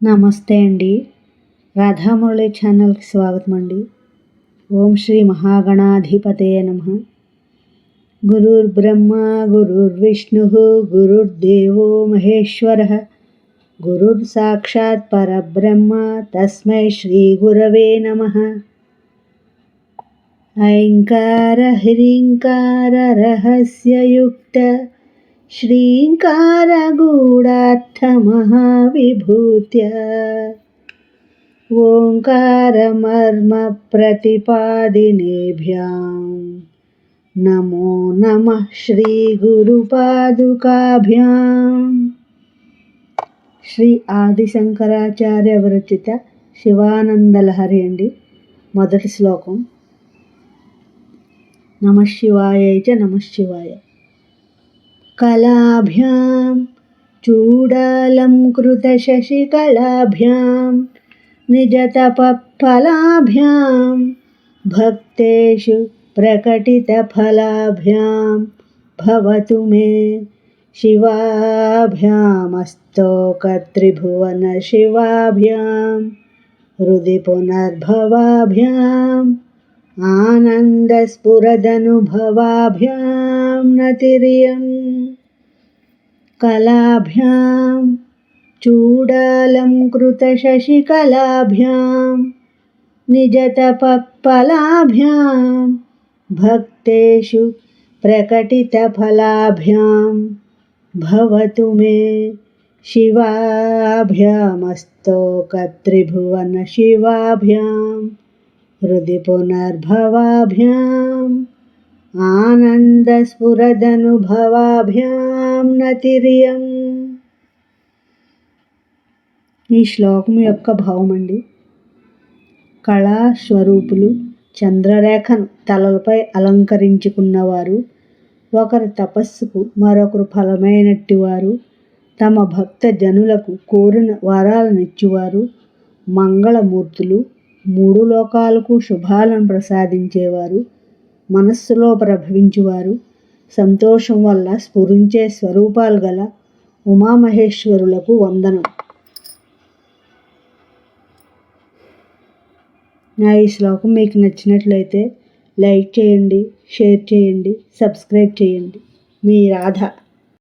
నమస్తే అండి. రాధామురళి ఛానల్కి స్వాగతం అండి. ఓం శ్రీ మహాగణాధిపతయే నమః. గురుర్బ్రహ్మ గురుర్విష్ణు గురుర్దేవో మహేశ్వరః. గురుర్ సాక్షాత్ పరబ్రహ్మ తస్మై శ్రీ గురవే నమః. ఐంకార హ్రీంకార రహస్యయుక్త శ్రీంకార గూఢార్థ మహావిభూత్య ఓంకారమర్మ ప్రతిపాదినేభ్యాం నమో నమః శ్రీ గురుపాదుకాభ్యాం. శ్రీ ఆదిశంకరాచార్య విరచిత శివానందలహరి అండి. మొదటి శ్లోకం. నమః శివాయ చ నమః శివాయ. కళాభ్యాం చూడాలంకృతశశికళాభ్యాం నిజతపఫలాభ్యాం భక్తేషు ప్రకటితఫలాభ్యాం భవతు మే శివాభ్యామస్తోకత్రిభువన శివాభ్యాం హృది పునర్భవాభ్యాం ఆనందస్ఫురదనుభవాభ్యాం నతిరియం. కళాభ్యాం చూడాలంకృతశశికళాభ్యాం నిజతపఫలాభ్యాం భక్తేషు ప్రకటితఫలాభ్యాం భవతు మే శివాభ్యామస్తోకత్రిభువన శివాభ్యాం హృది పునర్భవాభ్యాం ఆనందస్ఫురదనుభవాభ్యాం నతిరియం. ఈ శ్లోకం యొక్క భావం అండి. కళాస్వరూపులు చంద్రరేఖను తలలపై అలంకరించుకున్నవారు, ఒకరి తపస్సుకు మరొకరు ఫలమైనట్టివారు, తమ భక్త జనులకు కోరిన వరాలనిచ్చువారు, మంగళమూర్తులు, మూడు లోకాలకు శుభాలను ప్రసాదించేవారు, మనస్సులో ప్రభవించువారు, సంతోషం వల్ల స్ఫురించే స్వరూపాలు గల ఉమామహేశ్వరులకు వందనం. నా ఈ శ్లోకం మీకు నచ్చినట్లయితే లైక్ చేయండి, షేర్ చేయండి, సబ్స్క్రైబ్ చేయండి. మీ రాధ.